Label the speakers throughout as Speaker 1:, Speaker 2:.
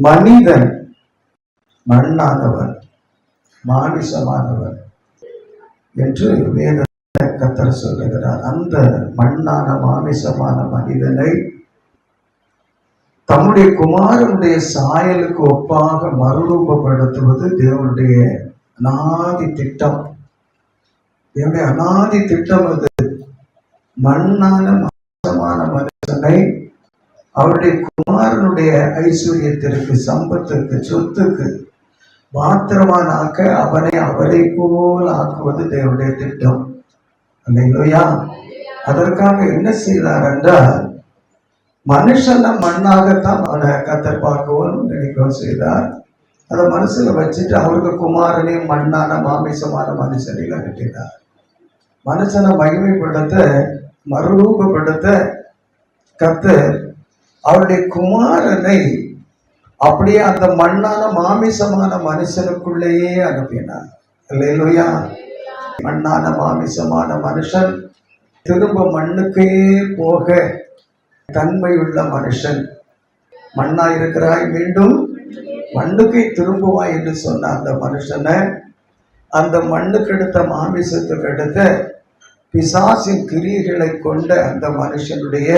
Speaker 1: மனிதன் மண்ணானவன், மாமிசமானவன் என்று வேத கர்த்தர் சொல்லுகிறார். அந்த மண்ணான மாமிசமான மனிதனை தம்முடைய குமாரனுடைய சாயலுக்கு ஒப்பாக மறுரூபப்படுத்துவது தேவனுடைய அநாதி திட்டம். தேவனுடைய அநாதி திட்டம் அது. மண்ணான மாமிசமான மனுஷனை அவருடைய குமாரனுடைய ஐஸ்வர்யத்திற்கு, சம்பத்துக்கு, சொத்துக்கு மாத்திரமானாக்க அவனை அவரை போல் ஆக்குவது தேவனுடைய திட்டம். அல்லேலூயா. அதற்காக என்ன செய்தார் என்றால், மனுஷனை மண்ணாகத்தான் அவனை கர்த்தர் பார்க்கவும் நினைக்கவும் செய்தார். அதை மனசுல வச்சுட்டு அவருக்கு குமாரனையும் மண்ணான மாமிசமான மனுஷனில் அனுப்பினார். மனுஷனை மகிமைப்படுத்த, மறுரூபப்படுத்த கர்த்தர் அவருடைய குமாரனை அப்படியே அந்த மண்ணான மாமிசமான மனுஷனுக்குள்ளேயே அனுப்பினார். அல்லேலூயா. மண்ணான மாமிசமான மனுஷன் திரும்ப மண்ணுக்கே போக தன்மையுள்ள மனுஷன். மண்ணாய் இருக்கிறாய், மீண்டும் மண்ணுக்கே திரும்புவாய் என்று சொன்ன அந்த மனுஷனை, அந்த மண்ணுக்கு எடுத்த மாமிசத்துக்கு எடுத்த பிசாசின் கிரியைகளை கொண்ட அந்த மனுஷனுடைய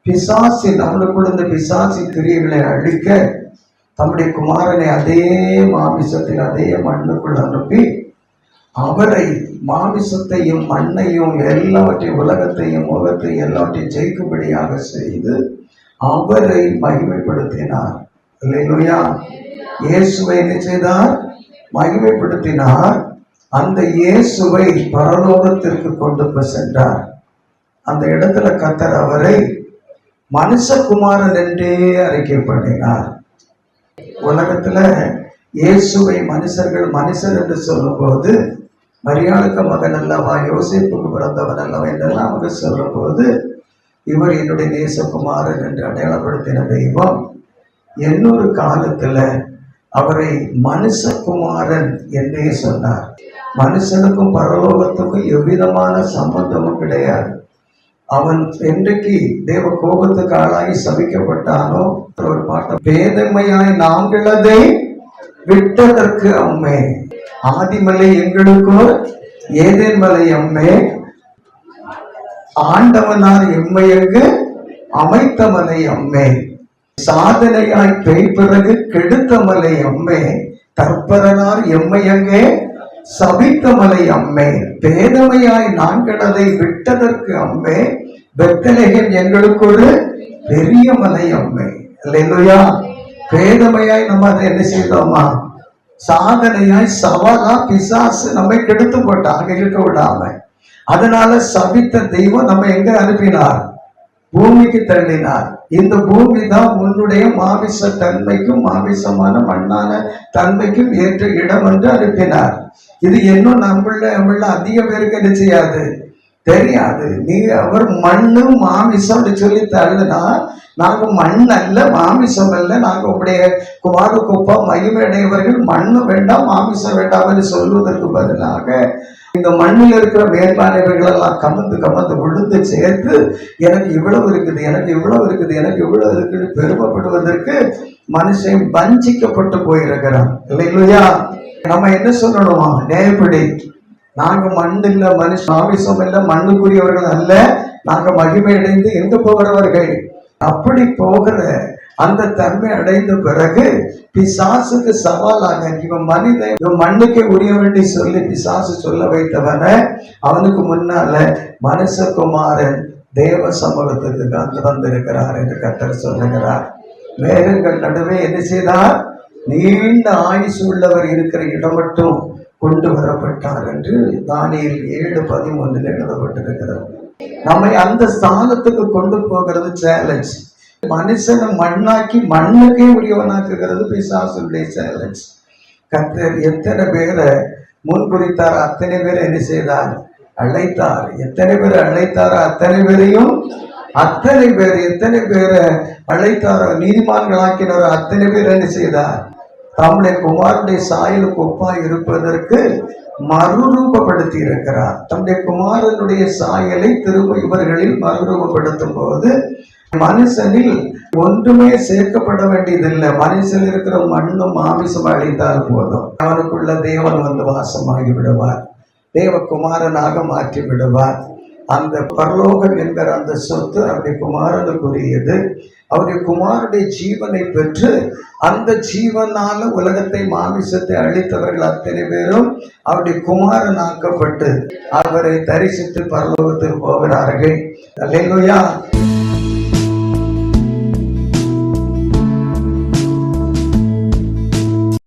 Speaker 1: பிசாசின், அவனுக்குள்ள இந்த பிசாசின் கிரியைகளை அழிக்க தம்முடைய குமாரனை அதே மாமிசத்தில் அதே மண்ணுக்குள் அனுப்பி அவரை மாமிசத்தையும் மண்ணையும் எல்லாவற்றையும் உலகத்தையும் முகத்தையும் எல்லாவற்றையும் ஜெயிக்கும்படியாக செய்து அவரை மகிமைப்படுத்தினார். அல்லேலூயா. இயேசுவை என்ன செய்தார்? மகிமைப்படுத்தினார். அந்த இயேசுவை பரலோகத்திற்கு கொண்டு போய் சென்றார். அந்த இடத்துல கர்த்தர் அவரை மனுஷகுமாரன் என்றே அறிக்கை பண்ணினார். உலகத்துல இயேசுவை மனுஷர்கள் மனுஷர் என்று சொல்லும் போது, மரியாளுக்கு மகன் அல்லவா, யோசேப்புக்கு பிறந்தவன் அல்லவா என்றெல்லாம் அவங்க சொல்லும் போது, இவர் என்னுடைய நேசகுமாரன் என்று அடையாளப்படுத்தின தெய்வம் இன்னொரு காலத்துல அவரை மனுஷகுமாரன் என்றே சொன்னார். மனுஷனுக்கும் பரலோகத்துக்கும் எவ்விதமான சம்பந்தமும் கிடையாது. அவன் என்றைக்கு தேவ கோபத்துக்கு ஆளாகி சபிக்கப்பட்டானோ, ஒரு பாட்டு, பேதமையாய் நாங்களதை விட்டதற்கு அம்மே, ஆதிமலை எங்களுக்கோ ஏதேன் மலை அம்மே, ஆண்டவனார் எம்மையங்கு அமைத்த மலை அம்மே, சாதனையாய் பெய் பிறகு கெடுத்த மலை அம்மே, தற்பரனார் எம்மையங்கே சபித்த மலை அம்மே, பேதமையாய் நாங்கள் அதை விட்டதற்கு அம்மே, பெத்லகேம் எங்களுக்கு ஒரு பெரிய மலை அம்மே. அல்லேலூயா. பேதமையாய் நம்ம அதை என்ன செய்தோமா, சாதனையாய் சவாலா பிசாசு நம்மை கெடுத்து போட்டாங்க, இருக்க விடாம. அதனால சபித்த தெய்வம் நம்ம எங்க அனுப்பினார்? பூமிக்கு தள்ளினார். இந்த பூமி தான் உன்னுடைய மாமிச தன்மைக்கும் மாமிசமான மண்ணான தன்மைக்கும் ஏற்ற இடம் என்று அனுப்பினார். இது இன்னும் நம்மள அதிக பேருக்கு என்ன செய்யாது, தெரியாது. நீ அவர் மண்ணு மாமிசம் சொல்லி தள்ளுனா, நாங்க மண் அல்ல, மாமிசம் அல்ல, நாங்க உடைய குமார குப்பா மகிமையடையவர்கள், மண்ணு வேண்டாம் மாமிசம் வேண்டாம் என்று சொல்வதற்கு பதிலாக இந்த மண்ணில் இருக்கிற மேற்பார்வைகள் எல்லாம் கமந்து கமந்து விழுந்து சேர்த்து எனக்கு இவ்வளவு இருக்குது, எனக்கு இவ்வளவு இருக்குது, எனக்கு இவ்வளவு இருக்குன்னு பெருமைப்படுவதற்கு மனுஷன் வஞ்சிக்கப்பட்டு போயிருக்கிறான். இல்லையா? நம்ம என்ன சொல்லணுமா? நேர்படி நாங்க மண் இல்ல, மனுஷ மாமிசம் இல்ல, மண்ணுக்குரியவர்கள் அல்ல, நாங்க மகிமை அடைந்து எங்க போகிறவர்கள். அப்படி போகிற அந்த தன்மை அடைந்த பிறகு பிசாசுக்கு சவாலாக, இவன் மனிதன், இவன் மண்ணுக்கே உரிய வேண்டி சொல்லி பிசாசு சொல்ல வைத்தவன அவனுக்கு முன்னால மனுஷகுமாரன் தேவ சமூகத்துக்கு வந்திருக்கிறார் என்று கர்த்தர் சொல்லுகிறார். மேகங்கள் நடுவே என்ன செய்தார்? நீண்ட ஆயுசு உள்ளவர் இருக்கிற இடம் மட்டும் கொண்டு வரப்பட்டார் என்று தானியேல் 7:13 எழுதப்பட்டிருக்கிறது. நம்மை அந்த ஸ்தானத்துக்கு கொண்டு போகிறது சேலஞ்ச். மனுஷனை மண்ணாக்கி மண்ணுக்கே உரியவனாக்குகிறது பிசாசுடைய சேலஞ்ச். கர்த்தர் எத்தனை பேரை முன்குறித்தார், அத்தனை பேரை என்ன செய்தார்? அழைத்தார். எத்தனை பேரை அழைத்தாரோ அத்தனை பேரையும், எத்தனை பேரை அழைத்தாரோ நீதிமான்களாக்கினாரோ அத்தனை பேர் என்ன செய்தார்? தம்முடைய குமாரனுடைய சாயலுக்கு ஒப்பாய் இருப்பதற்கு மறுரூபப்படுத்தி இருக்கிறார். தம்முடைய குமாரனுடைய சாயலை திரும்ப இவர்களில் மறுரூபப்படுத்தும் போது மனுஷனில் ஒன்றுமே சேர்க்கப்பட வேண்டியதில்லை. மனுஷன் இருக்கிற மண்ணும் மாமிசம் அழிந்தால் போதும், அவனுக்குள்ள தேவன் வந்து வாசமாகி விடுவார், தேவகுமாரனாக மாற்றி விடுவார். அந்த பரலோகம் என்கிற அந்த சொத்து அவருடைய குமாரனுக்குரியது. அவருடைய குமாரனுடைய ஜீவனை பெற்று அந்த ஜீவனால உலகத்தை மாமிசத்தை அழித்தவர்கள் அத்தனை பேரும் அவருடைய குமாரனாக்கப்பட்டு அவரை தரிசித்து பரலோகத்துக்கு போகிறார்கள். அல்லேலூயா.